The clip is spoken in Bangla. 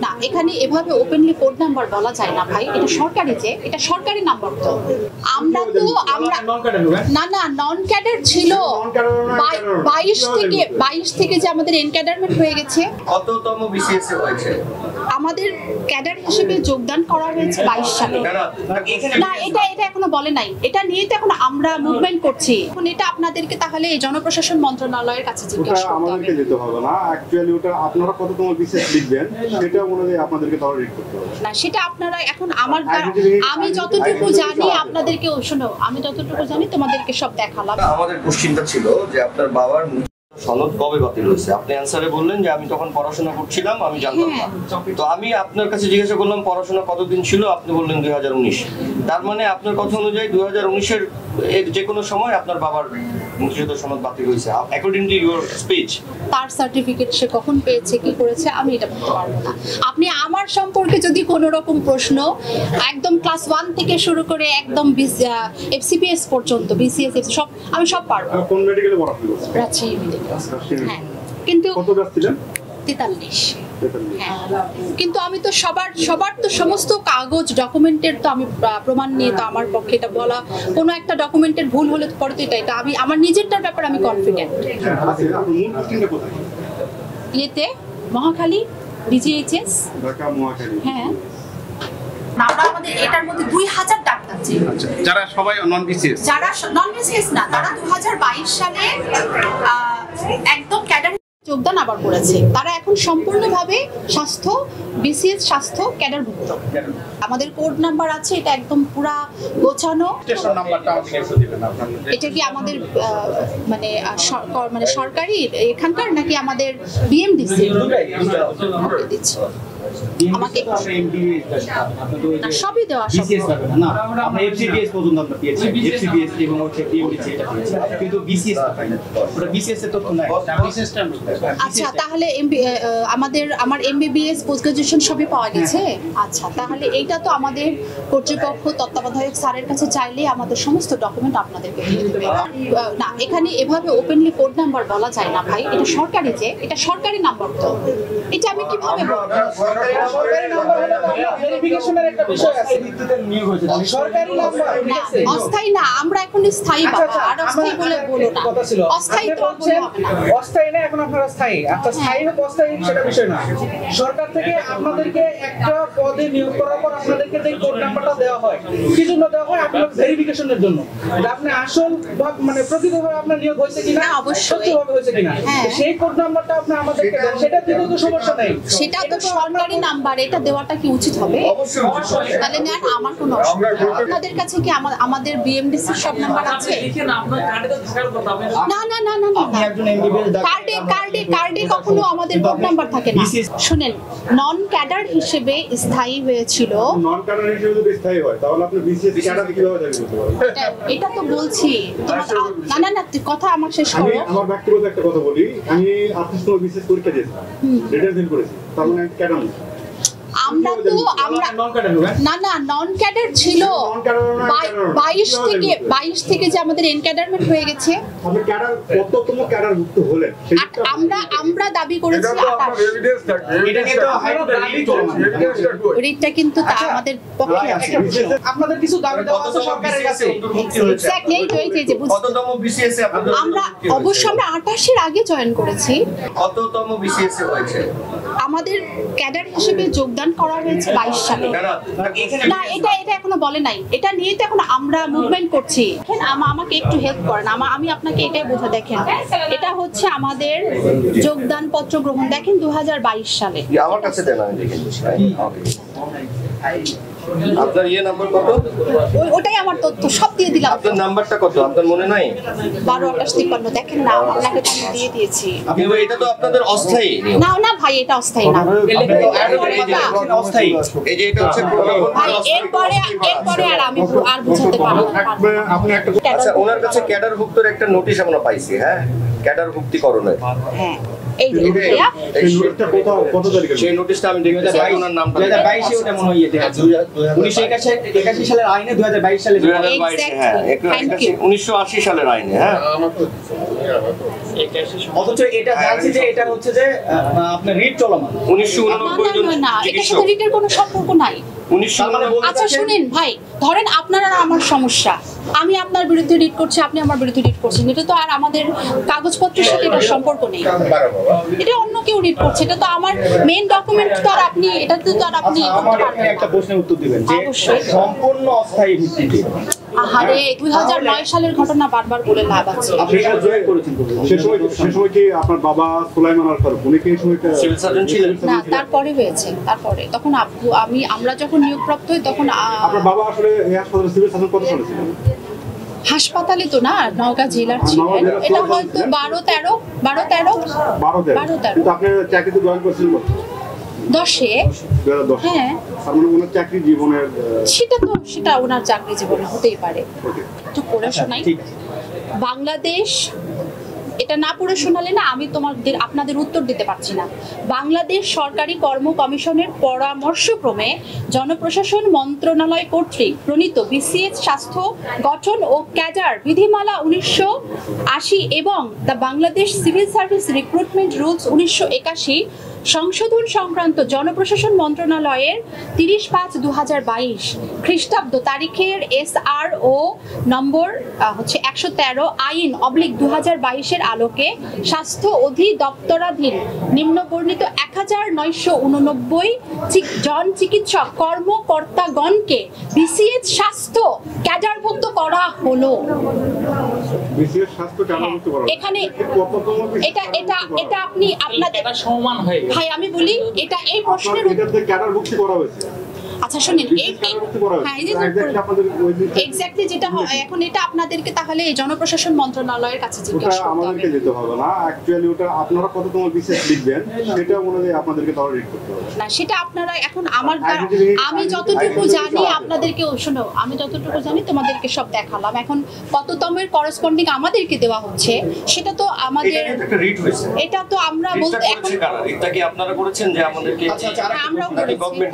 না, এখানে এভাবে ওপেনলি কোড নাম্বার বলা যায় না ভাই, এটা সরকারি, যে এটা সরকারি নাম্বার। তো আমরা না না নন ক্যাডার ছিল 22 থেকে যে আমাদের এনক্যাডারমেন্ট হয়ে গেছে। কততম বিসিএস এ হয়েছে? আমাদের ক্যাডার হিসেবে যোগদান করা হয়েছে 22 সালে। না, এটা এখনো বলে নাই, এটা নিয়ে তো এখন আমরা মুভমেন্ট করছি। এখন এটা আপনাদেরকে তাহলে এই জনপ্রশাসন মন্ত্রণালয়ের কাছে জিজ্ঞাসা করতে হবে। আমাদেরকে যেতে হবে না, অ্যাকচুয়ালি ওটা আপনারা কততম বিসিএস লিখবেন সেটা অনুযায়ী আপনাদেরকে তাহলে রিড করতে হবে। না, সেটা আপনারা এখন আমি যতটুকু জানি আপনাদেরকে শোনো, আমি যতটুকু জানি তোমাদেরকে সব দেখালাম। আমাদের কোশ্চেনটা ছিল যে আপনার বাবার সনদ কবে বাতিল হয়েছে? আপনি অ্যানসারে বললেন যে আমি তখন পড়াশোনা করছিলাম, আমি জানতাম না। তো আমি আপনার কাছে জিজ্ঞাসা করলাম পড়াশোনা কতদিন ছিল, আপনি বললেন 2019। তার মানে আপনার কথা অনুযায়ী 2019-এর যে কোনো সময় আপনার বাবার মুক্তিযুদ্ধ সনদ বাতিল হয়েছে অ্যাকর্ডিং টু ইউর স্পিচ। তার সার্টিফিকেট সে কখন পেয়েছে, কি করেছে, আমি এটা বলতে পারবো না। আপনি আমার সম্পর্কে যদি কোনো রকম প্রশ্ন একদম ক্লাস 1 থেকে শুরু করে একদম এফসিপিএস পর্যন্ত বিসিএস সব আমি সব পারবো। কোন মেডিকেলে পড়াশোনা করছেন? রাজশাহী মেডিকেল। হ্যাঁ, কিন্তু কত ব্যাচ ছিলেন? 43। হ্যাঁ, কিন্তু আমি তো সবার তো সমস্ত কাগজ ডকুমেন্টের তো আমি প্রমাণ নিয়ে তো আমার পক্ষে এটা বলা, কোনো একটা ডকুমেন্টের ভুল হলে পরে তো এটা আমি আমার নিজেরটার ব্যাপারে আমি কনফিডেন্ট। ইয়েতে মহাখালী ডিজিএইচএস ঢাকা মহাখালী। হ্যাঁ, আমরা আমাদের এটার মধ্যে 2000 ডাক্তার ছিল। যারা সবাই নন বিসিএস, যারা নন বিসিএস না, তারা 2022 সালে একদম ক্যাডার যোগদান আবার করেছে। তারা এখন সম্পূর্ণভাবে স্বাস্থ্য বিসিএস স্বাস্থ্য ক্যাডারভুক্ত। আমাদের কোড নাম্বার আছে, এটা একদম পুরা গোছানো। স্টেশন নাম্বারটা আমাকে একটু দিবেন আপনারা। এটা কি আমাদের মানে সরকারি এখানকার নাকি আমাদের বিএমডিসি? দিচ্ছি আমাকে সবই দেওয়া বিসিএস পাবেন না, আমরা এফসিপিএস পর্যন্ত আমরা পেয়েছি, এফসিপিএস এবং হচ্ছে বিএমডিসি এটা পেয়েছি, কিন্তু বিসিএস পাবেন না, ওটা বিসিএস এর তথ্য নাই। আচ্ছা, তাহলে আমার এমবিবিএস পোস্ট গ্রাজুয়েশন সবই পাওয়া গেছে। আচ্ছা, তাহলে এইটা তো আমাদের কর্তৃপক্ষ তত্ত্বাবধায়ক স্যারের কাছে চাইলে আমাদের সমস্ত ডকুমেন্ট আপনাদেরকে দিয়ে দেবে। না, এখানে এভাবে ওপেনলি কোড নাম্বার বলা যায় না ভাই, এটা সরকারি, যে এটা সরকারি নাম্বার। তো এটা আমি কিভাবে বলবো? সরকারি নাম্বার হলো ভেরিফিকেশনের একটা বিষয় আছে, ভিত্তিতে নিয়োগ হয়েছে সরকারি নাম্বার। অস্থায়ী না, আমরা এখন স্থায়ী বাবা, আর অস্থায়ী বলে বলো না। অস্থায়ী তো অস্থায়ী না, এখন আপনারা স্থায়ী। আচ্ছা, স্থায়ী হোক অস্থায়ী সেটা বিষয় না। সরকার থেকে আপনাদেরকে একটা পদে নিয়োগ করার পর আপনাদেরকে যে কোড নাম্বারটা দেওয়া হয়, কি জন্য দেওয়া হয়? আপনাদের ভেরিফিকেশনের জন্য, আপনি আসল মানে প্রকৃতভাবে আপনার নিয়োগ হয়েছে কিনা, অবশ্যই হয়েছে কিনা, সেই কোড নাম্বারটা আপনি আমাদেরকে দেন, সেটা দিতে তো সমস্যা নেই। সেটা তো সরকারি নাম্বার, এটা দেওয়াটা কি উচিত হবে? তাহলে নেন, আমার কোনো অসুবিধা নেই। আপনাদের কাছে কি আমাদের বিএমডিসির সব নাম্বার আছে? না না না না না, কার্ডে কখনো আমাদের কোড নাম্বার থাকে না। শুনেন, নন ক্যাডার হিসেবে স্থায়ী হয়েছিল। নন ক্যাডার হিসেবে যদি স্থায়ী হয় তাহলে আপনি বিসিএস ক্যাডার কিভাবে দাবি করতে পারবেন? এটা তো বলছি। না না না, কথা আমার শেষ করো। আমার ব্যক্তিগত একটা কথা বলি, আমি 28তম বিসিএস পরীক্ষা দিয়েছিলাম, রিটার্ন ফেল করেছি, তার মানে ক্যাডার না। আমরা না না নন ক্যাডার ছিল 22 থেকে যে আমাদের এনক্যাডারমেন্ট হয়ে গেছে। আপনি ক্যাডার কততম ক্যাডারভুক্ত হলেন? আমরা দাবি করেছি 28। এটা নিয়ে তো রিটটা কিন্তু আমাদের পক্ষে আছে। আপনাদের কিছু দাবি দেওয়া আছে সরকারের কাছে। এক্স্যাক্টলি, এই যে কততম বিসিএস এ আপনাদের? আমরা অবশ্যই 28 এর আগে জয়েন করেছি। কততম বিসিএস এ হয়েছে? আমাদের ক্যাডার হিসেবে যোগদান করা হয়েছে 22 সালে। না, এটা এখনো বলে নাই, এটা নিয়ে তো এখন আমরা মুভমেন্ট করছি। আমাকে একটু হেল্প করেন, আমি আপনাকে এটাই বোঝা। দেখেন, এটা হচ্ছে আমাদের যোগদান পত্র গ্রহণ, দেখেন 2022 সালে। আমার কাছে দেন, আমি দেখে আপনার নাম্বার কত? ওটাই আমার তথ্য সব দিয়ে দিলাম। আপনার নাম্বারটা কত আপনার মনে নাই? 12-28-53। দেখেন না, আপনাকে তো আমি দিয়ে দিয়েছি। এটা তো আপনাদের অস্থায়ী। না না ভাই, এটা অস্থায়ী না। অস্থায়ী, এই যে এটা হচ্ছে ভাই, এরপরে আমি আর বুঝাতে পারবো না। আচ্ছা, ওনার কাছে ক্যাডারভুক্তর একটা নোটিশ আমরা পাইছি। হ্যাঁ, ক্যাডারভুক্তিকরণের। হ্যাঁ, এই যে কত তারিখে সেই নোটিশটা আমি দেখতে চাই। ওনার নামটা 2022 এ ওটা মনে হয় ইয়েতে আছে, 1981 সালের আইনে 2022 সালে। 2022 হ্যাঁ, 1980 সালের আইনে। হ্যাঁ। অথচ এটা জানছি যে এটা হচ্ছে যে আপনার রিট চলমান। 1989 না, এটার সাথে রিটের কোনো সম্পর্ক নাই। 1989 আচ্ছা শুনেন ভাই, ধরেন আপনার আর আমার সমস্যা, আমি আপনার বিরুদ্ধে রিট করছি, আপনি আমার বিরুদ্ধে রিট করছেন, এটা তো আর আমাদের কাগজপত্রের সাথে এটার সম্পর্ক নেই। এটা অন্য কেউ রিট করছে, এটা তো আমার মেইন ডকুমেন্ট, তো আর আপনি এটা তো আর আপনি আমার এখানে একটা প্রশ্নের উত্তর দিবেন যে অবশ্যই। সম্পূর্ণ অস্থায়ী ভিত্তিতে আহারে 2009 সালের ঘটনা বারবার বলে লাভ আছে। আপনি এটা জয়েন করেছেন সে সময় কি আপনার বাবা সুলাইমান আল ফারুক উনি কি এই সময়টা সিভিল সার্জন ছিলেন? না, তারপরে হয়েছে, তারপরে তখন আমরা যখন নিয়োগপ্রাপ্ত হই তখন আপনার বাবা আসলে এই হাসপাতালে সিভিল সার্জন কত সালে ছিলেন? হাসপাতালে তো না, নওগাঁ জেলার ছিলেন। এটা হয়তো 12-13 12-13 কিন্তু আপনি চাকরিতে জয়েন করেছিলেন কত? 10-এ। 2010 হ্যাঁ, তার মানে ওনার চাকরি জীবনের সেটা ওনার চাকরি জীবনে হতেই পারে। ওকে একটু পড়ে শোনাই। ঠিক আছে। বাংলাদেশ, এটা না পড়ে শোনালে না আমি আপনাদের উত্তর দিতে পারছি না। বাংলাদেশ সরকারি কর্ম কমিশনের পরামর্শক্রমে জনপ্রশাসন মন্ত্রণালয় কর্তৃক প্রণীত বিসিএস স্বাস্থ্য গঠন ও ক্যাডার বিধিমালা 1980 এবং the Bangladesh civil service recruitment rules 1981 সংশোধন সংক্রান্ত জনপ্রশাসন মন্ত্রণালয়ের 30/5/2022 খ্রিস্টাব্দ তারিখের SRO নম্বর 113 আইন /2022 আলোকে স্বাস্থ্য অধিদপ্তরাধীন নিম্নবর্ণিত 1989 জন চিকিৎসক কর্মকর্তাগণকে বিসিএস স্বাস্থ্য ক্যাডারভুক্ত করা হলো। বিসিএস স্বাস্থ্য ক্যাডারভুক্ত করা এখানে কততম এটা আপনি আপনাদের সমান হয়ে গেছে। ভাই আমি বলি, এটা এই প্রশ্নের এটাতে ক্যাডারভুক্ত করা হয়েছে। আচ্ছা শুনেন, ক্যাডারভুক্ত করা হয়েছে। হ্যাঁ এই যে এক্স্যাক্টলি আপনাদের ওই দিন এক্স্যাক্টলি যেটা এখন এটা আপনাদেরকে তাহলে এই জনপ্রশাসন মন্ত্রণালয়ের কাছে ওটা জিজ্ঞেস করতে হবে। আমাদেরকে যেতে হবে না, অ্যাকচুয়ালি ওটা আপনারা কততম বিসিএস লিখবেন সেটা অনুযায়ী আপনাদেরকে তাহলে রিড করতে হবে। না, সেটা আপনারা এখন আমি আইডেন্টিটি যতটুকু জানি আছে। আপনাদেরকে শোনো, আমি যতটুকু জানি তোমাদেরকে সব দেখালাম। এখন কততমের করেসপন্ডিং আমাদেরকে দেওয়া হচ্ছে সেটা তো আমাদের, একটা রিট হয়েছে। এটা তো আমরা রিটটা বলতে এখন করেছে কারা? রিটটা কি আপনারা করেছেন যে আমাদেরকে আচ্ছা, আচ্ছা, আরেকটা আমরাও নাকি করেছি। গভর্নমেন্ট